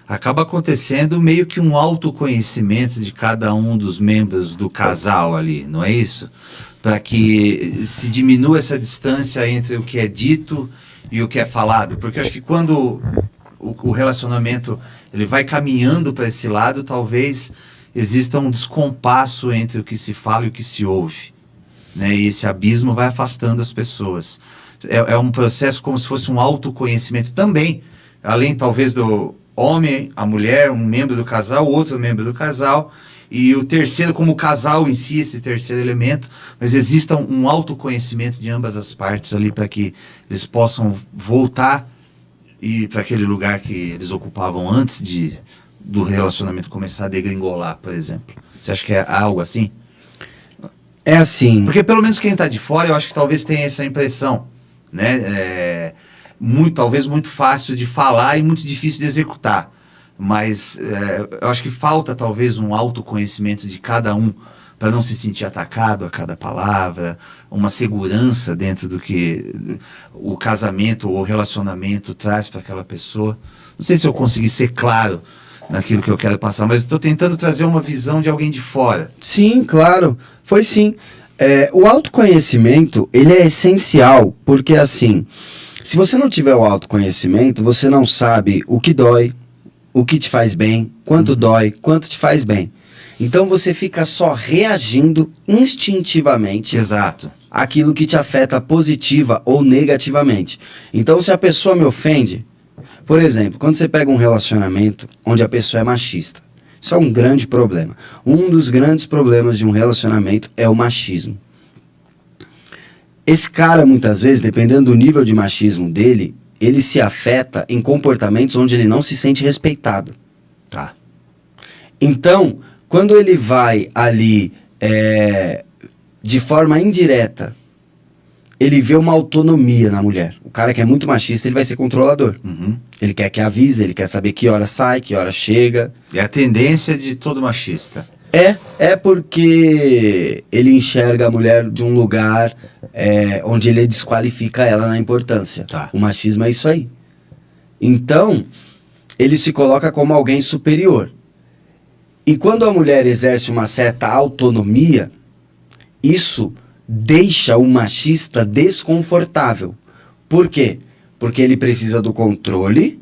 acaba acontecendo meio que um autoconhecimento de cada um dos membros do casal ali, não é isso? Para que se diminua essa distância entre o que é dito e o que é falado. Porque eu acho que quando o relacionamento ele vai caminhando para esse lado, talvez exista um descompasso entre o que se fala e o que se ouve, né? E esse abismo vai afastando as pessoas. É um processo como se fosse um autoconhecimento também, além talvez do homem, a mulher, um membro do casal, outro membro do casal, e o terceiro como o casal em si, esse terceiro elemento, mas exista um autoconhecimento de ambas as partes ali para que eles possam voltar e para aquele lugar que eles ocupavam antes do relacionamento começar a degringolar, por exemplo. Você acha que é algo assim? É assim. Porque pelo menos quem está de fora, eu acho que talvez tenha essa impressão, né? Talvez muito fácil de falar e muito difícil de executar. Mas eu acho que falta talvez um autoconhecimento de cada um para não se sentir atacado a cada palavra, uma segurança dentro do que o casamento ou o relacionamento traz para aquela pessoa. Não sei se eu consegui ser claro naquilo que eu quero passar, mas estou tentando trazer uma visão de alguém de fora. Sim, claro. Foi sim. O autoconhecimento, ele é essencial, porque assim, se você não tiver o autoconhecimento, você não sabe o que dói, o que te faz bem, quanto dói, quanto te faz bem. Então você fica só reagindo instintivamente. Exato. Aquilo que te afeta positiva ou negativamente. Então se a pessoa me ofende, por exemplo, quando você pega um relacionamento onde a pessoa é machista, isso é um grande problema. Um dos grandes problemas de um relacionamento é o machismo. Esse cara, muitas vezes, dependendo do nível de machismo dele, ele se afeta em comportamentos onde ele não se sente respeitado. Tá. Então, quando ele vai ali, de forma indireta, ele vê uma autonomia na mulher. O cara que é muito machista, ele vai ser controlador. Uhum. Ele quer que avise, ele quer saber que hora sai, que hora chega. É a tendência de todo machista. É porque ele enxerga a mulher de um lugar onde ele desqualifica ela na importância. Tá. O machismo é isso aí. Então, ele se coloca como alguém superior. E quando a mulher exerce uma certa autonomia, isso deixa o machista desconfortável. Por quê? Porque ele precisa do controle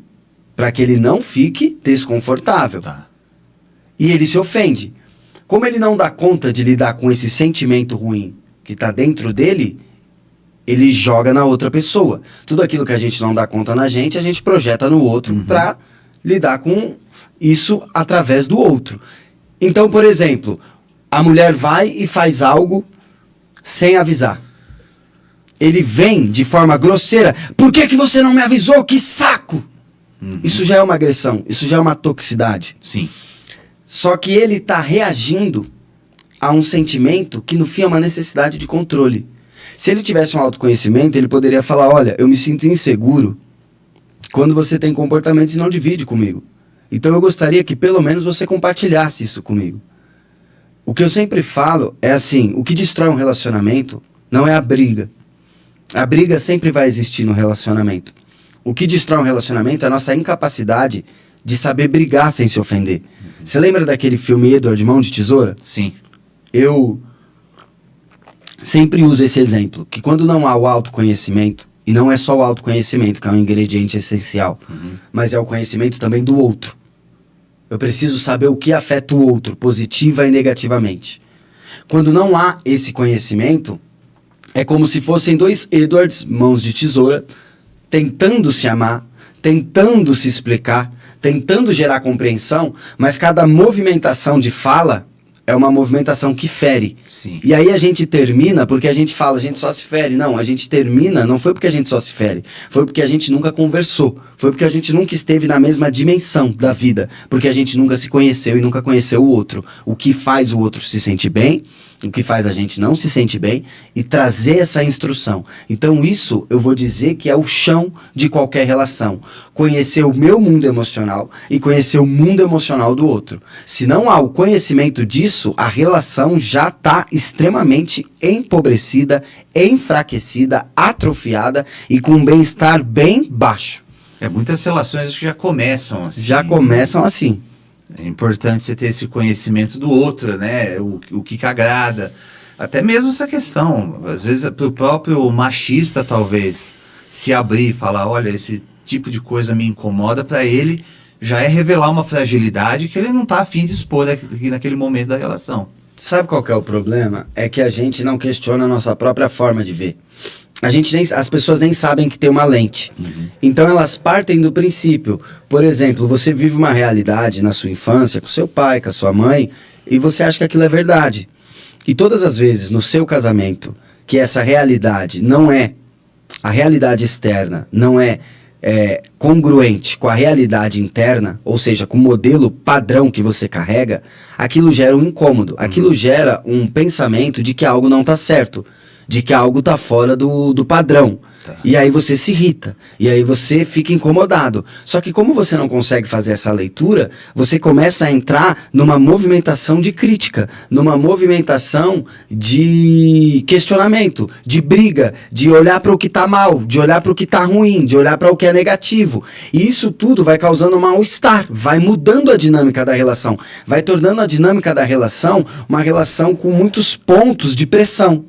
para que ele não fique desconfortável. Tá. E ele se ofende. Como ele não dá conta de lidar com esse sentimento ruim que está dentro dele, ele joga na outra pessoa. Tudo aquilo que a gente não dá conta na gente, a gente projeta no outro para lidar com isso através do outro. Então, por exemplo, a mulher vai e faz algo sem avisar. Ele vem de forma grosseira. Por que você não me avisou? Que saco! Isso já é uma agressão, isso já é uma toxicidade. Sim. Só que ele está reagindo a um sentimento que no fim é uma necessidade de controle. Se ele tivesse um autoconhecimento, ele poderia falar, olha, eu me sinto inseguro quando você tem comportamentos e não divide comigo. Então eu gostaria que pelo menos você compartilhasse isso comigo. O que eu sempre falo é assim, o que destrói um relacionamento não é a briga. A briga sempre vai existir no relacionamento. O que destrói um relacionamento é a nossa incapacidade de saber brigar sem se ofender. Você lembra daquele filme Edward, Mão de Tesoura? Sim. Eu sempre uso esse exemplo, que quando não há o autoconhecimento, e não é só o autoconhecimento que é um ingrediente essencial, mas é o conhecimento também do outro. Eu preciso saber o que afeta o outro, positiva e negativamente. Quando não há esse conhecimento, é como se fossem dois Edwards, mãos de tesoura, tentando se amar, tentando se explicar, tentando gerar compreensão, mas cada movimentação de fala é uma movimentação que fere. Sim. E aí a gente termina porque a gente fala, a gente só se fere. Não, a gente termina, não foi porque a gente só se fere, foi porque a gente nunca conversou, foi porque a gente nunca esteve na mesma dimensão da vida, porque a gente nunca se conheceu e nunca conheceu o outro. O que faz o outro se sentir bem, o que faz a gente não se sentir bem e trazer essa instrução. Então isso eu vou dizer que é o chão de qualquer relação. Conhecer o meu mundo emocional e conhecer o mundo emocional do outro. Se não há o conhecimento disso, a relação já está extremamente empobrecida, enfraquecida, atrofiada e com um bem-estar bem baixo. Muitas relações acho que já começam assim. Já começam assim. É importante você ter esse conhecimento do outro, né? O que agrada. Até mesmo essa questão, às vezes para o próprio machista talvez se abrir e falar, olha, esse tipo de coisa me incomoda, para ele já é revelar uma fragilidade que ele não está a fim de expor aqui naquele momento da relação. Sabe qual que é o problema? É que a gente não questiona a nossa própria forma de ver. As pessoas nem sabem que tem uma lente. Então elas partem do princípio. Por exemplo, você vive uma realidade na sua infância com seu pai, com a sua mãe, e você acha que aquilo é verdade. E todas as vezes no seu casamento que essa realidade não é, a realidade externa não é congruente com a realidade interna, ou seja, com o modelo padrão que você carrega, aquilo gera um incômodo, aquilo gera um pensamento de que algo não está certo, de que algo está fora do padrão. Tá. E aí você se irrita, e aí você fica incomodado. Só que como você não consegue fazer essa leitura, você começa a entrar numa movimentação de crítica, numa movimentação de questionamento, de briga, de olhar para o que está mal, de olhar para o que está ruim, de olhar para o que é negativo. E isso tudo vai causando um mal-estar, vai mudando a dinâmica da relação, vai tornando a dinâmica da relação uma relação com muitos pontos de pressão.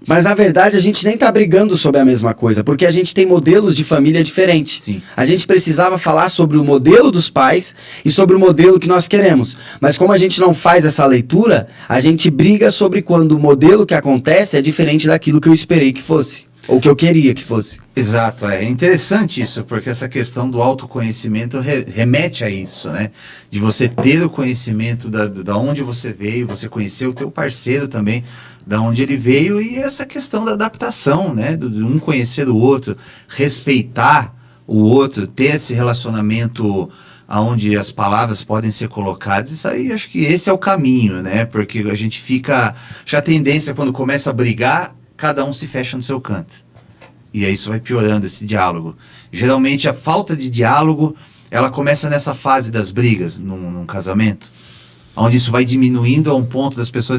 Mas, na verdade, a gente nem está brigando sobre a mesma coisa, porque a gente tem modelos de família diferentes. Sim. A gente precisava falar sobre o modelo dos pais e sobre o modelo que nós queremos. Mas como a gente não faz essa leitura, a gente briga sobre quando o modelo que acontece é diferente daquilo que eu esperei que fosse, ou que eu queria que fosse. Exato, é interessante isso, porque essa questão do autoconhecimento remete a isso, né? De você ter o conhecimento da onde você veio, você conhecer o teu parceiro também, da onde ele veio, e essa questão da adaptação, né? De um conhecer o outro, respeitar o outro, ter esse relacionamento onde as palavras podem ser colocadas. Isso aí, acho que esse é o caminho, né? Porque a gente fica... Já a tendência, quando começa a brigar, cada um se fecha no seu canto. E aí isso vai piorando esse diálogo. Geralmente a falta de diálogo, ela começa nessa fase das brigas num casamento, onde isso vai diminuindo a um ponto das pessoas se